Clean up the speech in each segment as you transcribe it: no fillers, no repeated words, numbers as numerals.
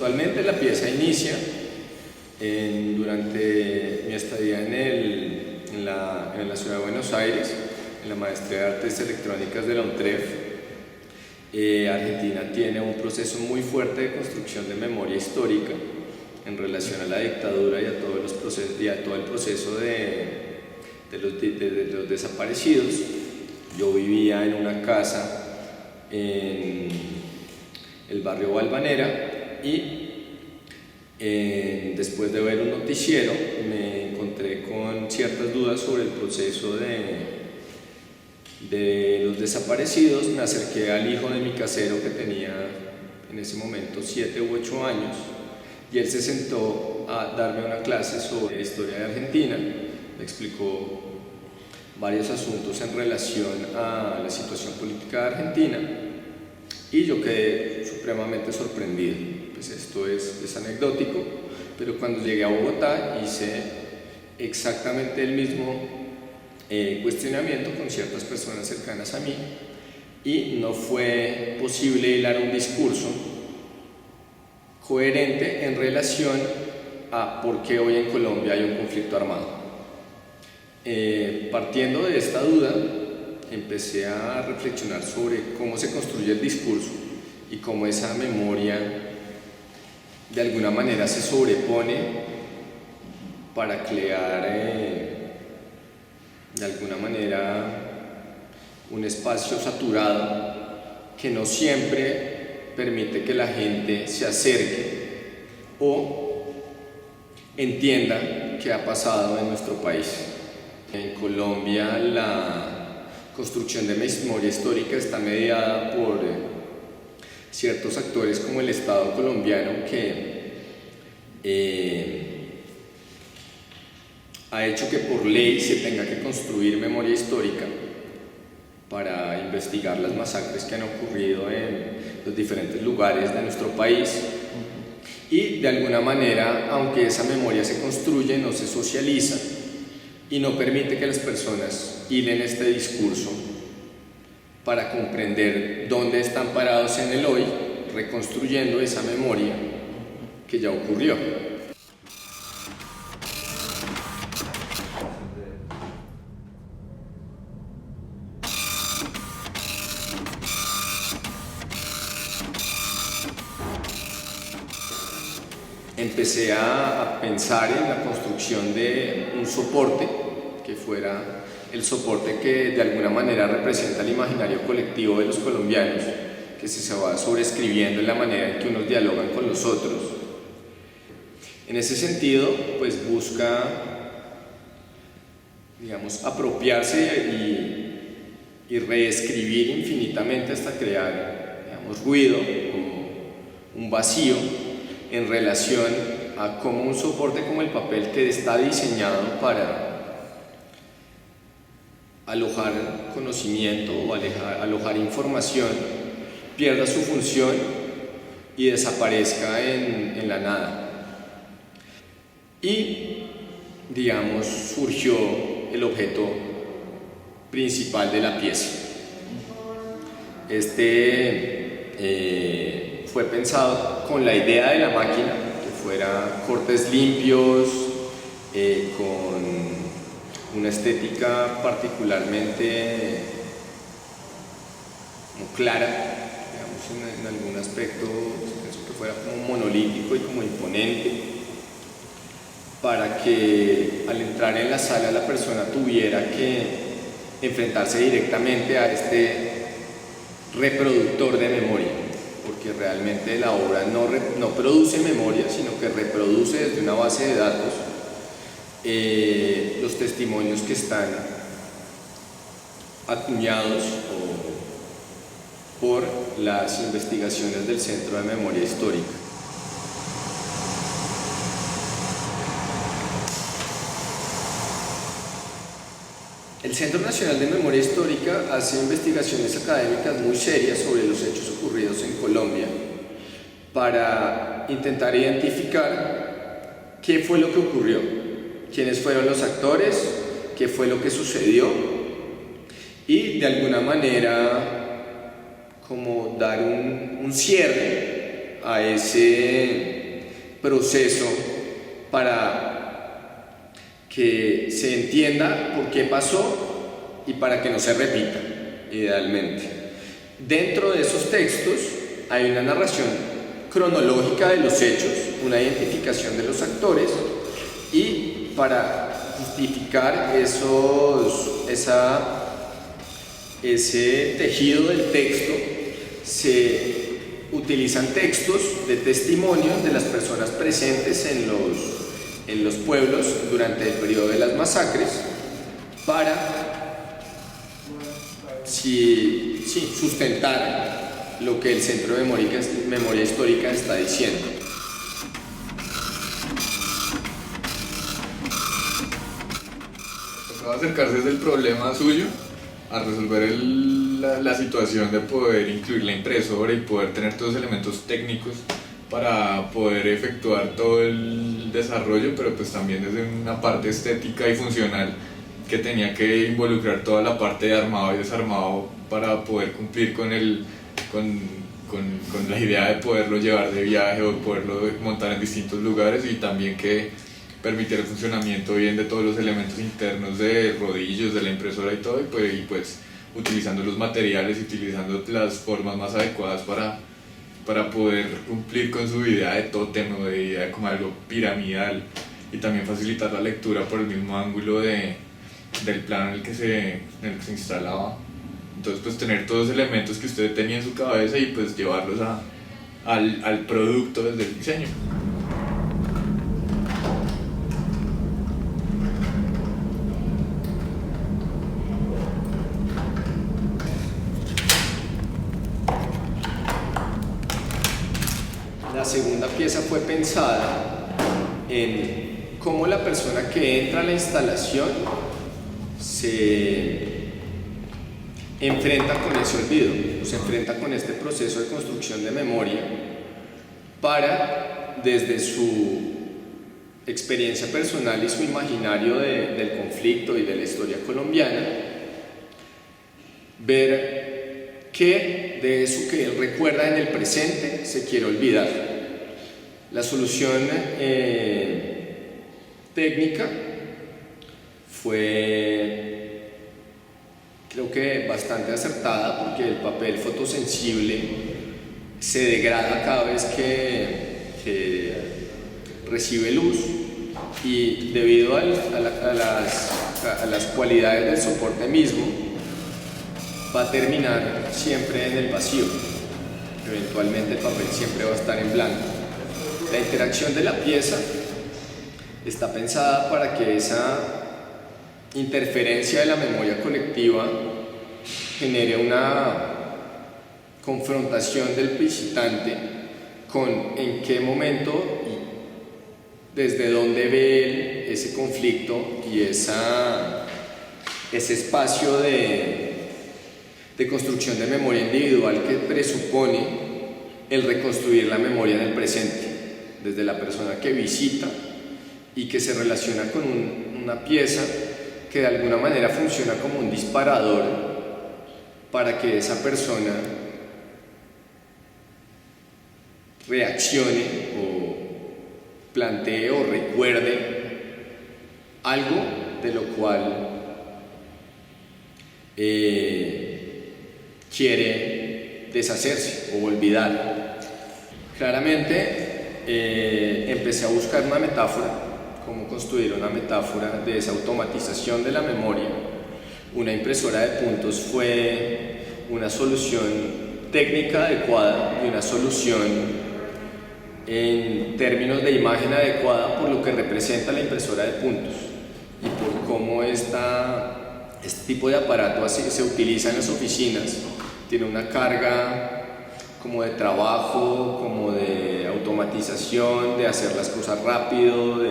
conceptualmente la pieza inicia durante mi estadía en la ciudad de Buenos Aires, en la maestría de Artes Electrónicas de la UNTREF. Argentina tiene un proceso muy fuerte de construcción de memoria histórica en relación a la dictadura y a todo el proceso de los desaparecidos. Yo vivía en una casa en el barrio Valvanera y después de ver un noticiero me encontré con ciertas dudas sobre el proceso de los desaparecidos. Me acerqué al hijo de mi casero, que tenía en ese momento 7 u 8 años, y él se sentó a darme una clase sobre la historia de Argentina. Me explicó varios asuntos en relación a la situación política de Argentina y yo quedé supremamente sorprendido. Pues esto es anecdótico, pero cuando llegué a Bogotá hice exactamente el mismo cuestionamiento con ciertas personas cercanas a mí y no fue posible hilar un discurso coherente en relación a por qué hoy en Colombia hay un conflicto armado. Partiendo de esta duda, empecé a reflexionar sobre cómo se construye el discurso y cómo esa memoria de alguna manera se sobrepone para crear de alguna manera un espacio saturado que no siempre permite que la gente se acerque o entienda qué ha pasado en nuestro país. En Colombia la construcción de memoria histórica está mediada por ciertos actores como el Estado colombiano, que ha hecho que por ley se tenga que construir memoria histórica para investigar las masacres que han ocurrido en los diferentes lugares de nuestro país. Y de alguna manera, aunque esa memoria se construye, no se socializa y no permite que las personas hilen este discurso para comprender dónde están parados en el hoy, reconstruyendo esa memoria que ya ocurrió. Empecé a pensar en la construcción de un soporte que fuera el soporte que de alguna manera representa el imaginario colectivo de los colombianos, que se va sobreescribiendo en la manera en que unos dialogan con los otros. En ese sentido, pues busca, digamos, apropiarse y reescribir infinitamente hasta crear, digamos, ruido o un vacío en relación a cómo un soporte como el papel, que está diseñado para alojar conocimiento o alojar información, pierda su función y desaparezca en la nada. Y, digamos, surgió el objeto principal de la pieza. Fue pensado con la idea de la máquina, que fuera cortes limpios, con una estética particularmente clara, digamos, en algún aspecto, pienso que fuera como monolítico y como imponente, para que al entrar en la sala la persona tuviera que enfrentarse directamente a este reproductor de memoria, porque realmente la obra no produce memoria, sino que reproduce desde una base de datos los testimonios que están acuñados por las investigaciones del Centro de Memoria Histórica. El Centro Nacional de Memoria Histórica hace investigaciones académicas muy serias sobre los hechos ocurridos en Colombia para intentar identificar qué fue lo que ocurrió, quiénes fueron los actores, qué fue lo que sucedió y de alguna manera como dar un cierre a ese proceso para que se entienda por qué pasó y para que no se repita, idealmente. Dentro de esos textos hay una narración cronológica de los hechos, una identificación de los actores, y para justificar ese tejido del texto se utilizan textos de testimonios de las personas presentes en los pueblos durante el periodo de las masacres para sustentar lo que el Centro de Memoria Histórica está diciendo. Tocaba acercarse desde el problema suyo a resolver la situación de poder incluir la impresora y poder tener todos los elementos técnicos para poder efectuar todo el desarrollo, pero pues también desde una parte estética y funcional que tenía que involucrar toda la parte de armado y desarmado para poder cumplir con la idea de poderlo llevar de viaje o poderlo montar en distintos lugares, y también que permitir el funcionamiento bien de todos los elementos internos de rodillos de la impresora y todo, y pues utilizando los materiales y utilizando las formas más adecuadas para poder cumplir con su idea de tótem o de idea como algo piramidal, y también facilitar la lectura por el mismo ángulo del plano en el que se instalaba. Entonces pues tener todos los elementos que usted tenía en su cabeza y pues llevarlos al producto desde el diseño. La segunda pieza fue pensada en cómo la persona que entra a la instalación se enfrenta con ese olvido, se enfrenta con este proceso de construcción de memoria para, desde su experiencia personal y su imaginario del conflicto y de la historia colombiana, ver qué de eso que él recuerda en el presente se quiere olvidar. La solución técnica fue, creo que bastante acertada, porque el papel fotosensible se degrada cada vez que recibe luz, y debido a las cualidades del soporte mismo va a terminar siempre en el vacío. Eventualmente el papel siempre va a estar en blanco. La interacción de la pieza está pensada para que esa interferencia de la memoria colectiva genere una confrontación del visitante con en qué momento y desde dónde ve él ese conflicto y ese espacio de construcción de memoria individual que presupone el reconstruir la memoria en el presente, desde la persona que visita y que se relaciona con una pieza que de alguna manera funciona como un disparador para que esa persona reaccione o plantee o recuerde algo de lo cual quiere deshacerse o olvidar. Claramente empecé a buscar una metáfora, cómo construir una metáfora de esa automatización de la memoria. Una impresora de puntos fue una solución técnica adecuada y una solución en términos de imagen adecuada por lo que representa la impresora de puntos y por cómo este tipo de aparato así se utiliza en las oficinas. Tiene una carga como de trabajo, como de automatización, de hacer las cosas rápido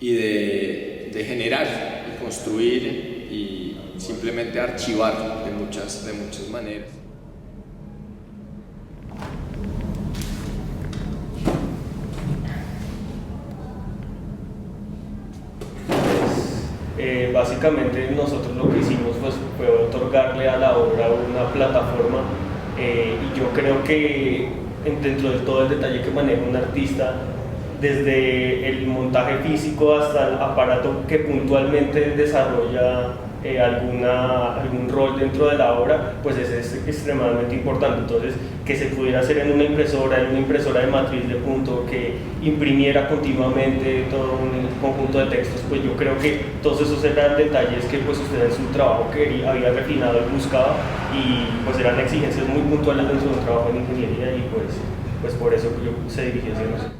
y de generar y construir y simplemente archivar de muchas maneras. Básicamente nosotros lo que hicimos fue otorgarle a la obra una plataforma, y yo creo que dentro de todo el detalle que maneja un artista, desde el montaje físico hasta el aparato que puntualmente desarrolla algún rol dentro de la obra, pues es extremadamente importante. Entonces, que se pudiera hacer en una impresora de matriz de punto, que imprimiera continuamente todo un conjunto de textos, pues yo creo que todos esos eran detalles que pues usted en su trabajo había refinado y buscaba, y pues eran exigencias muy puntuales dentro de un trabajo en ingeniería, y pues por eso yo se dirigí hacia nosotros.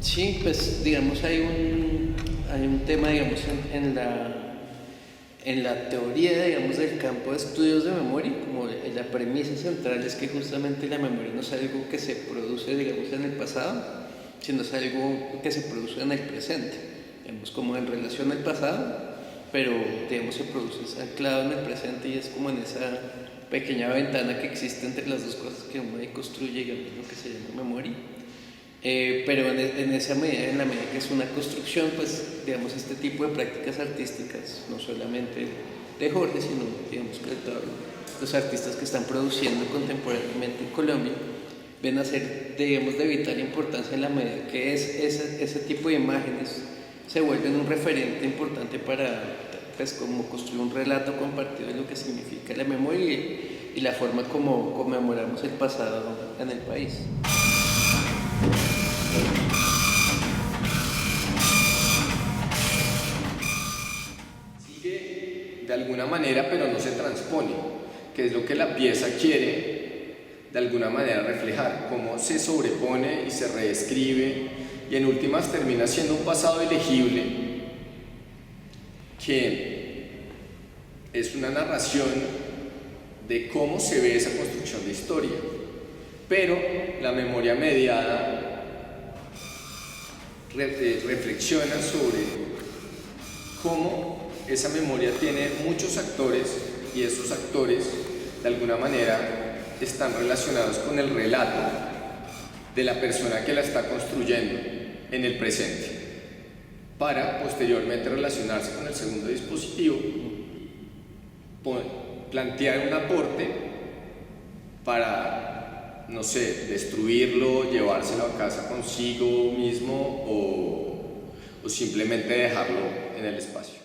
Sí, pues digamos hay un tema digamos en la teoría digamos del campo de estudios de memoria, como la premisa central es que justamente la memoria no es algo que se produce digamos en el pasado, sino es algo que se produce en el presente, digamos como en relación al pasado, pero digamos se produce anclado en el presente, y es como en esa pequeña ventana que existe entre las dos cosas que uno ahí construye, digamos, lo que se llama memoria. Pero en esa medida, en la medida que es una construcción, pues digamos este tipo de prácticas artísticas, no solamente de Jorge, sino digamos que de todos los artistas que están produciendo contemporáneamente en Colombia, ven a ser digamos de vital importancia en la medida que ese tipo de imágenes se vuelven un referente importante para pues como construir un relato compartido de lo que significa la memoria y la forma como conmemoramos el pasado en el país. Sigue de alguna manera, pero no se transpone, que es lo que la pieza quiere de alguna manera reflejar, cómo se sobrepone y se reescribe, y en últimas termina siendo un pasado elegible que es una narración de cómo se ve esa construcción de historia, pero la memoria mediada reflexiona sobre cómo esa memoria tiene muchos actores, y esos actores de alguna manera están relacionados con el relato de la persona que la está construyendo en el presente, para posteriormente relacionarse con el segundo dispositivo, plantear un aporte para, no sé, destruirlo, llevárselo a casa consigo mismo o simplemente dejarlo en el espacio.